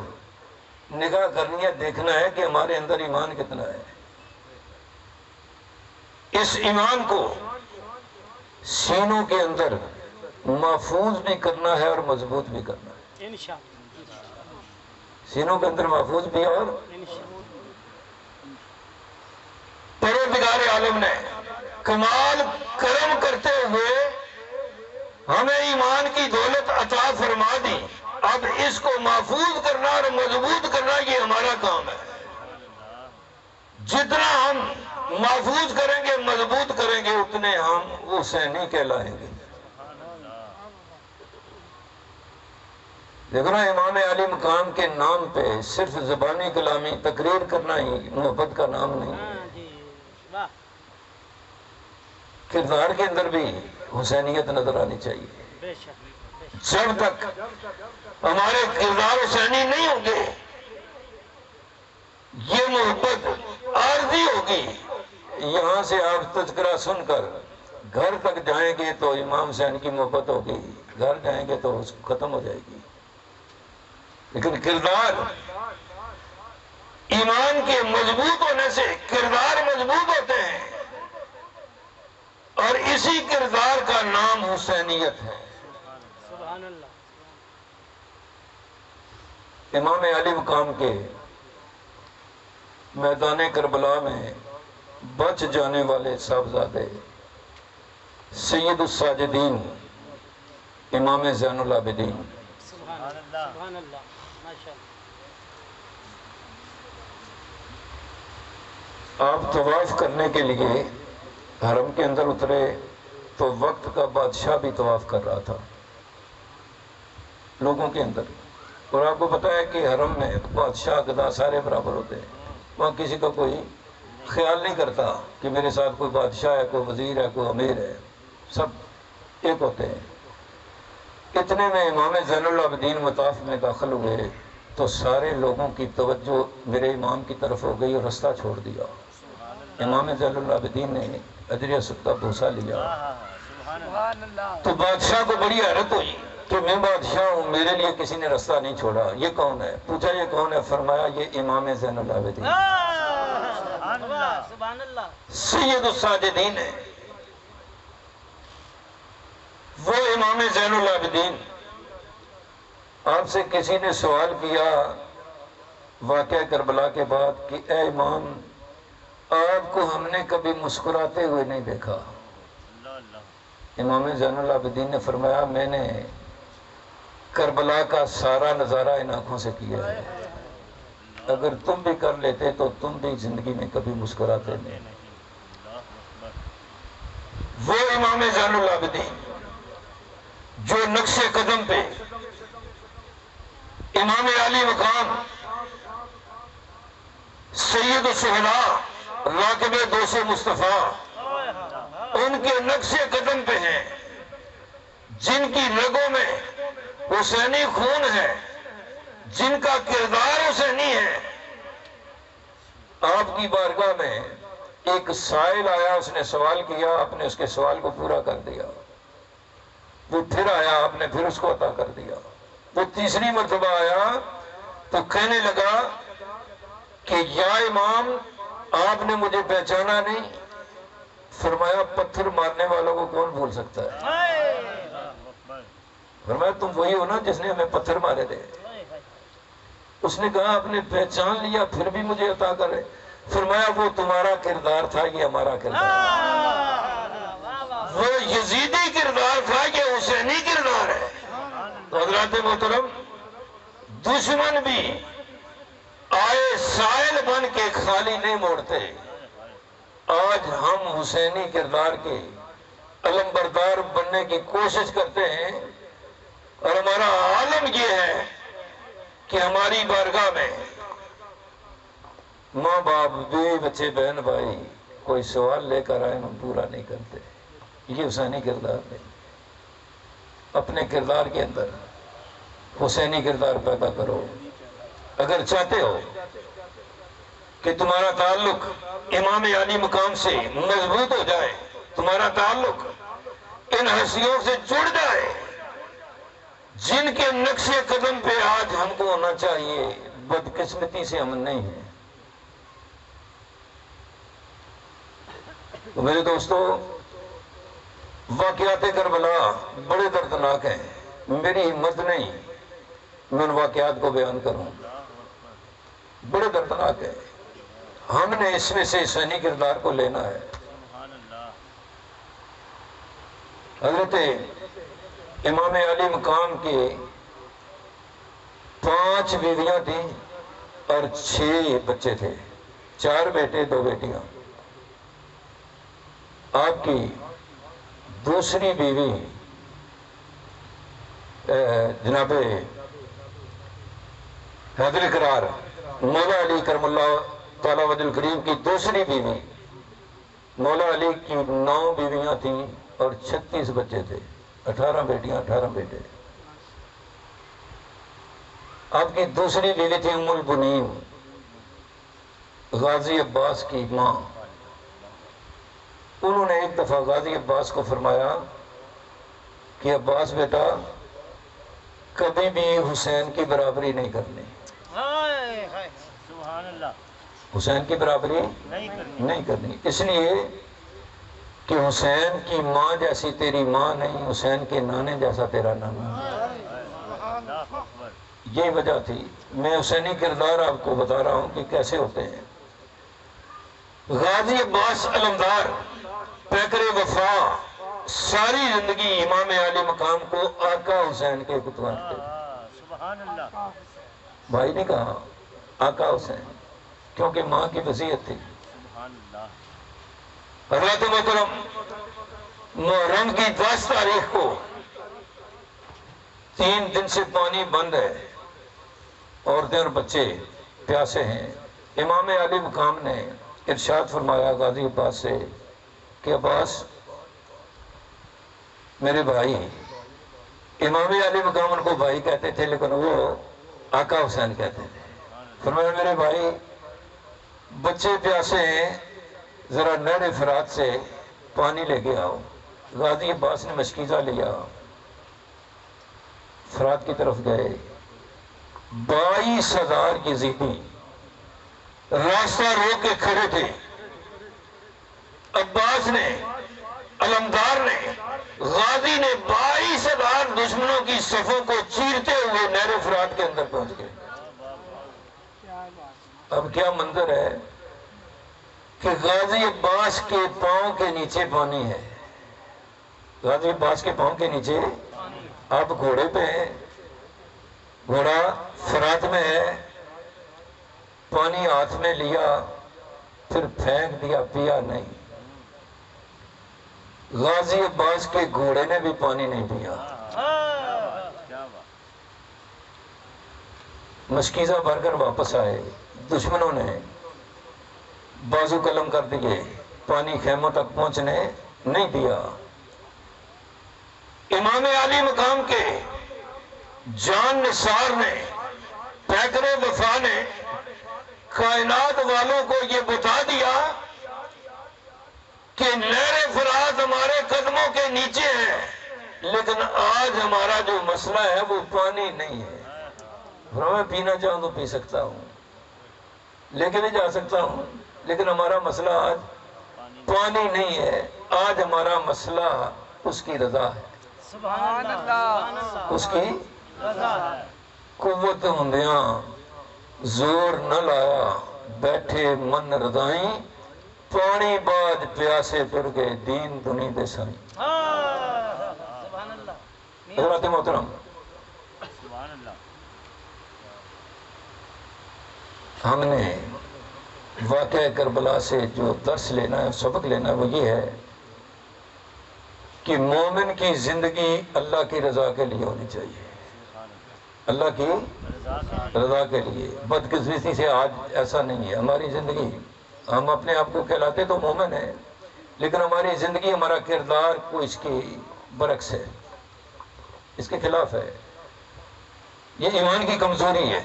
نگاہ کرنی ہے، دیکھنا ہے کہ ہمارے اندر ایمان کتنا ہے. اس ایمان کو سینوں کے اندر محفوظ بھی کرنا ہے اور مضبوط بھی کرنا ہے. سینوں کے اندر محفوظ بھی اور پروردگار عالم نے کمال کرم کرتے ہوئے ہمیں ایمان کی دولت عطا فرما دی. اب اس کو محفوظ کرنا اور مضبوط کرنا یہ ہمارا کام ہے. جتنا ہم محفوظ کریں گے، مضبوط کریں گے، اتنے ہم حسینی کہلائیں گے. دیکھو نا، امام علی مقام کے نام پہ صرف زبانی کلامی تقریر کرنا ہی محبت کا نام نہیں ہے. کردار کے اندر بھی حسینیت نظر آنی چاہیے. جب تک ہمارے کردار حسینی نہیں ہوں گے یہ محبت عارضی ہوگی. یہاں سے آپ تذکرہ سن کر گھر تک جائیں گے تو امام حسین کی محبت ہوگی، گھر جائیں گے تو ختم ہو جائے گی. لیکن کردار ایمان کے مضبوط ہونے سے کردار مضبوط ہوتے ہیں اور اسی کردار کا نام حسینیت ہے. سبحان اللہ. امام علی مقام کے میدان کربلا میں بچ جانے والے صاحبزادے سید الساجدین امام زین العابدین. سبحان اللہ. آپ طواف کرنے کے لیے حرم کے اندر اترے تو وقت کا بادشاہ بھی طواف کر رہا تھا لوگوں کے اندر. اور آپ کو پتہ ہے کہ حرم میں بادشاہ گدا سارے برابر ہوتے ہیں. وہاں کسی کا کوئی خیال نہیں کرتا کہ میرے ساتھ کوئی بادشاہ ہے، کوئی وزیر ہے، کوئی امیر ہے، سب ایک ہوتے ہیں. اتنے میں امام زین العابدین مطاف میں داخل ہوئے تو سارے لوگوں کی توجہ میرے امام کی طرف ہو گئی اور رستہ چھوڑ دیا. امام زین العابدین نے اجر اسود کا بوسہ لیا تو بادشاہ کو بڑی حیرت ہوئی کہ میں بادشاہ ہوں، میرے لیے کسی نے رستہ نہیں چھوڑا. یہ کون ہے؟ پوچھا یہ کون ہے؟ فرمایا یہ امام زین العابدین سید الساجدین ہے. وہ امام زین العابدین. آپ سے کسی نے سوال کیا واقعہ کربلا کے بعد کہ اے امام، آپ کو ہم نے کبھی مسکراتے ہوئے نہیں دیکھا. امام زین العابدین نے فرمایا میں نے کربلا کا سارا نظارہ ان آنکھوں سے کیا ہے. اگر تم بھی کر لیتے تو تم بھی زندگی میں کبھی مسکراتے نہیں. وہ امام زین العابدین جو نقش قدم پہ امام علی مقام سید الشہداء راکب دوست مصطفیٰ ان کے نقش قدم پہ ہیں، جن کی رگوں میں حسینی خون ہے، جن کا کردار حسینی ہے۔ آپ کی بارگاہ میں ایک سائل آیا، اس نے سوال کیا، آپ نے اس کے سوال کو پورا کر دیا۔ وہ پھر آیا، آپ نے پھر اس کو عطا کر دیا۔ وہ تیسری مرتبہ آیا تو کہنے لگا کہ یا امام آپ نے مجھے پہچانا نہیں؟ فرمایا پتھر مارنے والوں کو کون بھول سکتا ہے؟ فرمایا تم وہی ہو نا جس نے ہمیں پتھر مارے تھے۔ اس نے کہا آپ نے پہچان لیا پھر بھی مجھے عطا کرے؟ فرمایا وہ تمہارا کردار تھا، یہ ہمارا کردار، وہ یزیدی کردار تھا، یہ حسینی کردار ہے۔ تو حضرات محترم، دشمن بھی آئے سائل بن کے خالی نہیں موڑتے۔ آج ہم حسینی کردار کے علم بردار بننے کی کوشش کرتے ہیں، اور ہمارا عالم یہ ہے کہ ہماری بارگاہ میں ماں باپ، بیوی بچے، بہن بھائی کوئی سوال لے کر آئے ہم پورا نہیں کرتے۔ یہ حسینی کردار نہیں۔ اپنے کردار کے اندر حسینی کردار پیدا کرو۔ اگر چاہتے ہو کہ تمہارا تعلق امام علی مقام سے مضبوط ہو جائے، تمہارا تعلق ان ہستیوں سے جڑ جائے جن کے نقش قدم پہ آج ہم کو ہونا چاہیے، بدقسمتی سے ہم نہیں ہیں۔ تو میرے دوستو، واقعات کربلا بڑے دردناک ہیں، میری ہمت نہیں میں ان واقعات کو بیان کروں، بڑے دردناک ہیں۔ ہم نے اس میں سے حسینی کردار کو لینا ہے۔ حضرت امام علی مقام کے 5 بیویاں تھیں اور 6 بچے تھے، 4 بیٹے 2 بیٹیاں۔ آپ کی دوسری بیوی جناب حیدر قرار مولا علی کرم اللہ تعالی وجہ الکریم کی دوسری بیوی، مولا علی کی 9 بیویاں تھیں اور 36 بچے تھے، 18 بیٹیاں 18 بیٹے۔ آپ کی دوسری بیوی تھی ام البنین، غازی عباس کی ماں۔ انہوں نے ایک دفعہ غازی عباس کو فرمایا کہ عباس بیٹا کبھی بھی حسین کی برابری نہیں کرنی، حسین کی برابری نہیں کرنی، اس لیے کہ حسین کی ماں جیسی تیری ماں نہیں، حسین کے نانے جیسا تیرا نانا۔ یہی وجہ تھی۔ میں حسینی کردار آپ کو بتا رہا ہوں کہ کیسے ہوتے ہیں۔ غازی عباس علمدار پیکر وفا ساری زندگی امام علی مقام کو آقا حسین کے خطوات تھے۔ بھائی نے کہا آقا حسین، کیونکہ ماں کی وصیت تھی۔ حضرات محترم، محرم کی 10 تاریخ کو 3 دن سے پانی بند ہے، عورتیں اور بچے پیاسے ہیں۔ امام علی مقام نے ارشاد فرمایا غازی عباس سے کہ عباس میرے بھائی، امام علی مقام ان کو بھائی کہتے تھے لیکن وہ آقا حسین کہتے تھے۔ فرمایا میرے بھائی بچے پیاسے ہیں، ذرا نہر فرات سے پانی لے کے آؤ۔ غازی عباس نے مشکیزہ لیا، فرات کی طرف گئے۔ 22,000 یزیدی راستہ روک کے کھڑے تھے۔ عباس نے، علمدار نے، غازی نے 22,000 دشمنوں کی صفوں کو چیرتے ہوئے نہر فرات کے اندر پہنچ گئے۔ اب کیا منظر ہے کہ غازی عباس کے پاؤں کے نیچے پانی ہے، غازی عباس کے پاؤں کے نیچے۔ آپ گھوڑے پہ ہیں، گھوڑا فرات میں ہے، پانی ہاتھ میں لیا پھر پھینک دیا، پیا نہیں۔ غازی عباس کے گھوڑے نے بھی پانی نہیں پیا۔ مشکیزہ بھر کر واپس آئے، دشمنوں نے بازو قلم کر دیے، پانی خیموں تک پہنچنے نہیں دیا۔ امام عالی مقام کے جان نثار نے، پیکر وفا نے کائنات والوں کو یہ بتا دیا کہ نہر فرات ہمارے قدموں کے نیچے ہے، لیکن آج ہمارا جو مسئلہ ہے وہ پانی نہیں ہے۔ میں پینا چاہوں تو پی سکتا ہوں، لے کے بھی جا سکتا ہوں، لیکن ہمارا مسئلہ آج پانی نہیں ہے۔ آج ہمارا مسئلہ اس کی رضا ہے، سبحان اللہ، اس کی قوت ہوندیاں زور نہ لایا، بیٹھے من رضائیں، پانی بعد پیاسے تر گئے، دین دنی دے سائیں۔ حضرات محترم، ہم نے واقعہ کربلا سے جو درس لینا ہے، سبق لینا ہے، وہ یہ ہے کہ مومن کی زندگی اللہ کی رضا کے لیے ہونی چاہیے، اللہ کی رضا کے لیے۔ بدقسمتی سے آج ایسا نہیں ہے ہماری زندگی۔ ہم اپنے آپ کو کہلاتے تو مومن ہیں، لیکن ہماری زندگی، ہمارا کردار کو اس کی برعکس ہے، اس کے خلاف ہے۔ یہ ایمان کی کمزوری ہے،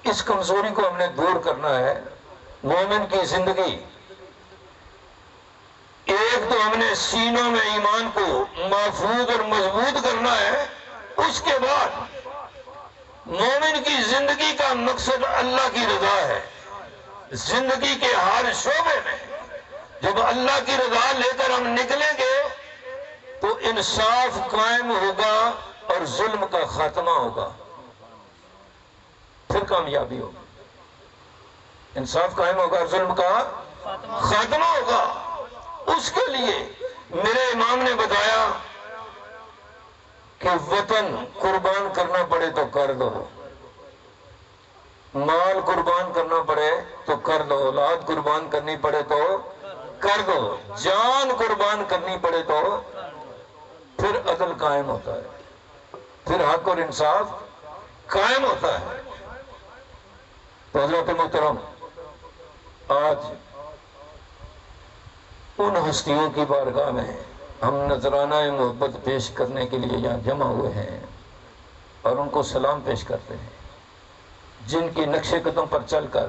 اس کمزوری کو ہم نے دور کرنا ہے۔ مومن کی زندگی، ایک تو ہم نے سینوں میں ایمان کو محفوظ اور مضبوط کرنا ہے، اس کے بعد مومن کی زندگی کا مقصد اللہ کی رضا ہے۔ زندگی کے ہر شعبے میں جب اللہ کی رضا لے کر ہم نکلیں گے تو انصاف قائم ہوگا اور ظلم کا خاتمہ ہوگا، پھر کامیابی ہوگی۔ انصاف قائم ہوگا اور ظلم کا خاتمہ ہوگا۔ اس کے لیے میرے امام نے بتایا کہ وطن قربان کرنا پڑے تو کر دو، مال قربان کرنا پڑے تو کر دو، اولاد قربان کرنی پڑے تو کر دو، جان قربان کرنی پڑے تو پھر عدل قائم ہوتا ہے، پھر حق اور انصاف قائم ہوتا ہے۔ تو حضرات محترم، آج ان ہستیوں کی بارگاہ میں ہم نذرانہ محبت پیش کرنے کے لیے یہاں جمع ہوئے ہیں اور ان کو سلام پیش کرتے ہیں، جن کی نقش قدم پر چل کر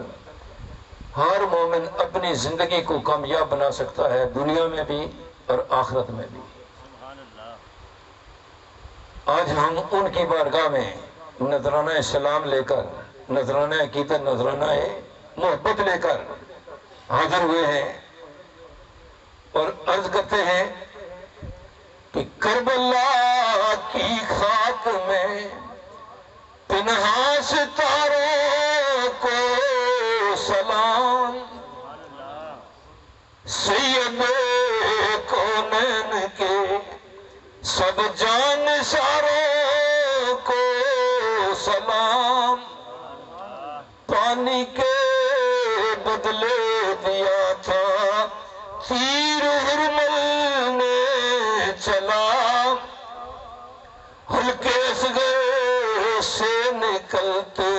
ہر مومن اپنی زندگی کو کامیاب بنا سکتا ہے، دنیا میں بھی اور آخرت میں بھی۔ آج ہم ان کی بارگاہ میں نذرانہ سلام لے کر، نذرانہ عقیدت، نذرانہ محبت لے کر حاضر ہوئے ہیں اور عرض کرتے ہیں کہ کربلا کی خاک میں پنہاں ستاروں کو سلام، سید کونین کے سب جان ساروں کو سلام، پانی کے بدلے دیا تھا تیر ہرمل نے چلا، ہلکے اصغر سے نکلتے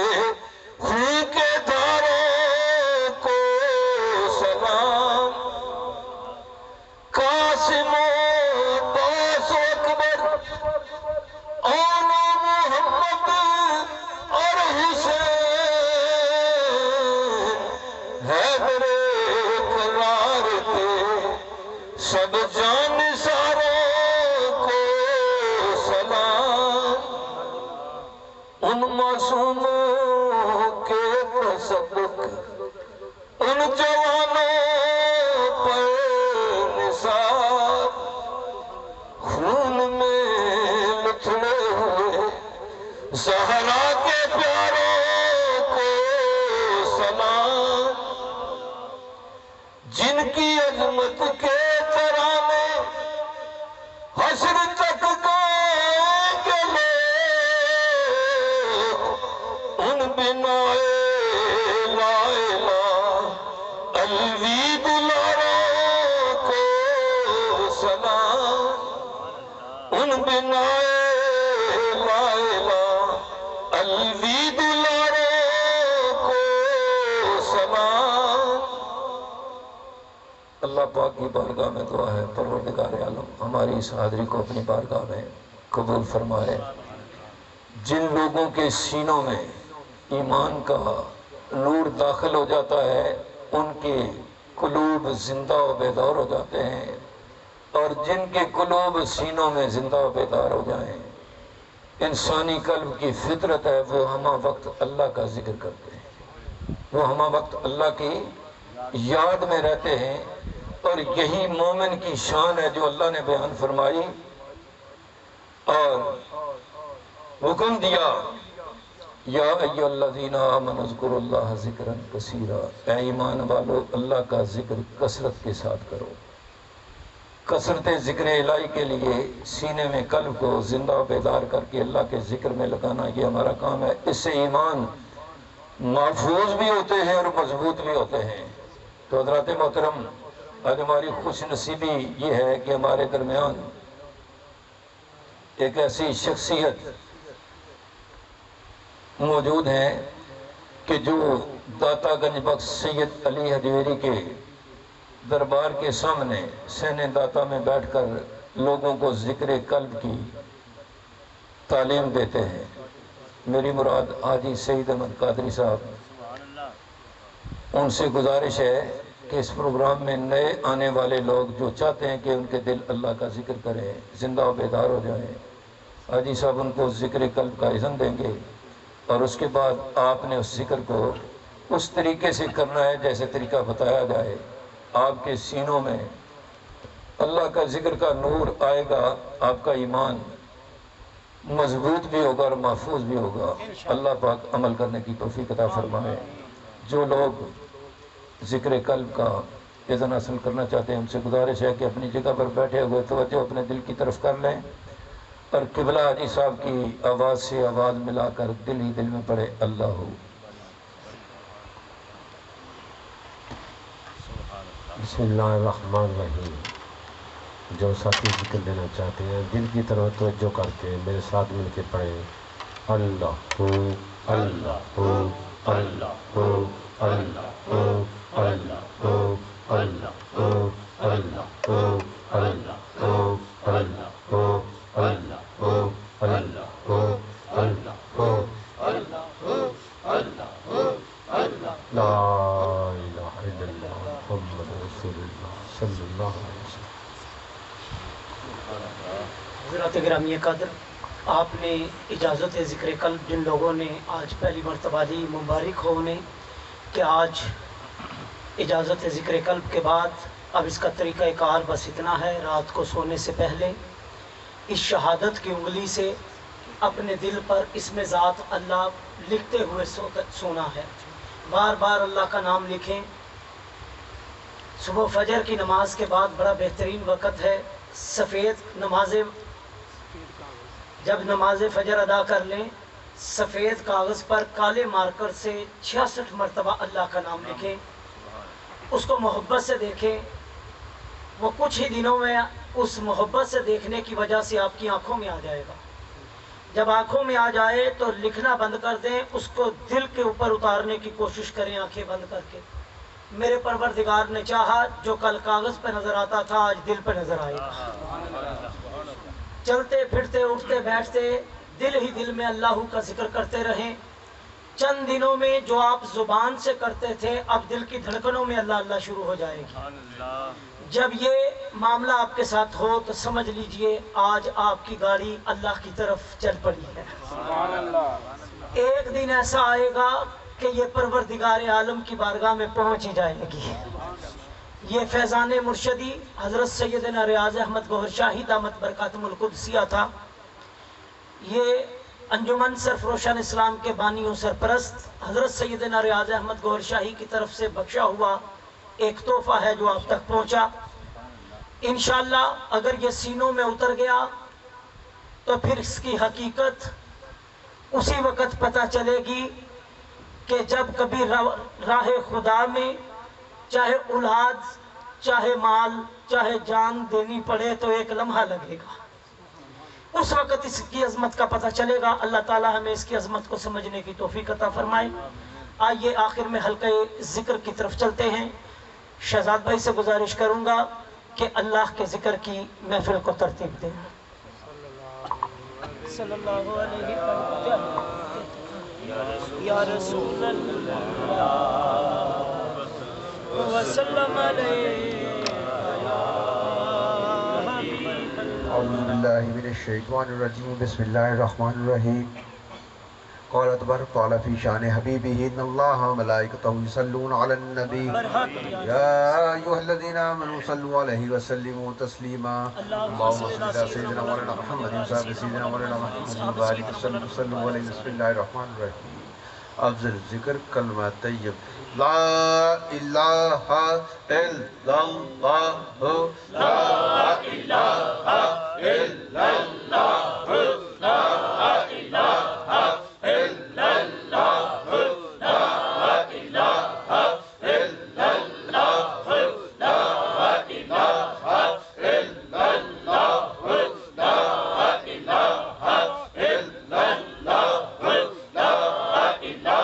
خون کے دھاروں کو سلام، قاسم و باس و اکبر آل محمد اور حسین حیدر اقرار کے سب جان ساروں کو سلام، ان معصوموں کے تصدق، ان جوانوں پر نثار، خون میں لتھڑے ہوئے زہرا کے پیاروں کو سلام، جن کی عظمت کے ترانے حشر تک گائیں گے لوگ، ان بنائے لا الہ الوی دلاروں کو سلام، ان بنائے لائلہ الوید لارے کو سلام۔ اللہ پاک کی بارگاہ میں دعا ہے پروردگار عالم ہماری اس حاضری کو اپنی بارگاہ میں قبول فرمائے۔ جن لوگوں کے سینوں میں ایمان کا نور داخل ہو جاتا ہے ان کے قلوب زندہ و بیدار ہو جاتے ہیں، اور جن کے قلوب سینوں میں زندہ و بیدار ہو جائیں، انسانی قلب کی فطرت ہے وہ ہمہ وقت اللہ کا ذکر کرتے ہیں، وہ ہمہ وقت اللہ کی یاد میں رہتے ہیں، اور یہی مومن کی شان ہے جو اللہ نے بیان فرمائی اور حکم دیا، یا ایھا الذین آمنوا اذکروا اللہ ذکرا کثیرا، اے ایمان والو اللہ کا ذکر کثرت کے ساتھ کرو۔ کثرت ذکر الہی کے لیے سینے میں قلب کو زندہ و بیدار کر کے اللہ کے ذکر میں لگانا یہ ہمارا کام ہے۔ اس سے ایمان محفوظ بھی ہوتے ہیں اور مضبوط بھی ہوتے ہیں۔ تو حضرات محترم، آج ہماری خوش نصیبی یہ ہے کہ ہمارے درمیان ایک ایسی شخصیت موجود ہیں کہ جو داتا گنج بخش سید علی حجویری کے دربار کے سامنے سین داتا میں بیٹھ کر لوگوں کو ذکر قلب کی تعلیم دیتے ہیں۔ میری مراد حاجی سعید احمد قادری صاحب، ان سے گزارش ہے کہ اس پروگرام میں نئے آنے والے لوگ جو چاہتے ہیں کہ ان کے دل اللہ کا ذکر کریں، زندہ و بیدار ہو جائیں، حاجی صاحب ان کو ذکر قلب کا اذن دیں گے، اور اس کے بعد آپ نے اس ذکر کو اس طریقے سے کرنا ہے جیسے طریقہ بتایا جائے۔ آپ کے سینوں میں اللہ کا ذکر کا نور آئے گا، آپ کا ایمان مضبوط بھی ہوگا اور محفوظ بھی ہوگا۔ اللہ پاک عمل کرنے کی توفیق عطا فرمائے۔ جو لوگ ذکر قلب کا اذن حاصل کرنا چاہتے ہیں ان سے گزارش ہے کہ اپنی جگہ پر بیٹھے ہوئے توجہ اپنے دل کی طرف کر لیں، اور قبلہ حاجی صاحب کی آواز سے آواز ملا کر دل ہی دل میں پڑھے اللہ ہو۔ بسم اللہ الرحمن الرحیم۔ جو ساتھی ذکر دینا چاہتے ہیں دل کی طرف توجہ کر کے میرے ساتھ مل کے پڑھیں اللہ ہو اللہ ہو اللہ ہو اللہ ہو اللہ ہو اللہ ہو اللہ ہو اللہ ہو اللہ ہو اللہ ہو اللہ ہو اللہ ہو اللہ ہو اللہ ہو اللہ لا الہ الا اللہ محمد رسول اللہ صلی اللہ علیہ وسلم۔ حضرات گرامی قدر، آپ نے اجازت ذکر قلب جن لوگوں نے آج پہلی مرتبہ دی، مبارک ہو انہیں کہ آج اجازت ذکر قلب کے بعد اب اس کا طریقہ کار بس اتنا ہے، رات کو سونے سے پہلے اس شہادت کی انگلی سے اپنے دل پر اسم ذات اللہ لکھتے ہوئے سونا ہے۔ بار بار اللہ کا نام لکھیں۔ صبح فجر کی نماز کے بعد بڑا بہترین وقت ہے، سفید جب نماز فجر ادا کر لیں، سفید کاغذ پر کالے مارکر سے 66 مرتبہ اللہ کا نام لکھیں، اس کو محبت سے دیکھیں۔ وہ کچھ ہی دنوں میں اس محبت سے دیکھنے کی وجہ سے آپ کی آنکھوں میں آ جائے گا۔ جب آنکھوں میں آ جائے تو لکھنا بند کر دیں، اس کو دل کے اوپر اتارنے کی کوشش کریں آنکھیں بند کر کے۔ میرے پروردگار نے چاہا جو کل کاغذ پہ نظر آتا تھا آج دل پہ نظر آئے گا۔ چلتے پھرتے اٹھتے بیٹھتے دل ہی دل میں اللہ کا ذکر کرتے رہیں۔ چند دنوں میں جو آپ زبان سے کرتے تھے اب دل کی دھڑکنوں میں اللہ اللہ شروع ہو جائے گی۔ جب یہ معاملہ آپ کے ساتھ ہو تو سمجھ لیجئے آج آپ کی گاڑی اللہ کی طرف چل پڑی ہے۔ ایک دن ایسا آئے گا کہ یہ پروردگار عالم کی بارگاہ میں پہنچ ہی جائے گی۔ یہ فیضان مرشدی حضرت سیدنا ریاض احمد گوہر شاہی دامت برکاتہم القدسیہ تھا۔ یہ انجمن سرفروشان اسلام کے بانی و سرپرست حضرت سیدنا ریاض احمد گوہر شاہی کی طرف سے بخشا ہوا ایک تحفہ ہے جو آپ تک پہنچا۔ انشاءاللہ اگر یہ سینوں میں اتر گیا تو پھر اس کی حقیقت اسی وقت پتہ چلے گی کہ جب کبھی راہ خدا میں چاہے اولاد چاہے مال چاہے جان دینی پڑے تو ایک لمحہ لگے گا، اس وقت اس کی عظمت کا پتہ چلے گا۔ اللہ تعالی ہمیں اس کی عظمت کو سمجھنے کی توفیق عطا فرمائے۔ آئیے آخر میں حلقہ ذکر کی طرف چلتے ہیں۔ شہزاد بھائی سے گزارش کروں گا کہ اللہ کے ذکر کی محفل کو ترتیب دیں۔ صلی اللہ علیہ یا رسول اللہ وسلم علیہ یا حبیب اللہ۔ اعوذ باللہ من الشیطان الرجیم، بسم اللہ الرحمن الرحیم۔ قال تبارک تعالی فی شان حبیبہ ان اللہ وملائکتہ یصلون علی النبی یا ایھا الذین آمنوا صلوا علیہ وسلموا تسلیما۔ اللهم صل علی سیدنا مولانا محمد وعلی سیدنا مولانا محمد وبارک وسلم صلوا علیہ۔ بسم اللہ الرحمن الرحیم۔ افضل ذکر کلمہ طیب لا الہ الا اللہ، لا الہ الا اللہ، لا الہ الا اللہ، لا الہ الا اللہ، لا الہ الا اللہ، لا الہ الا اللہ، لا الہ الا اللہ، لا الہ الا اللہ، لا الہ الا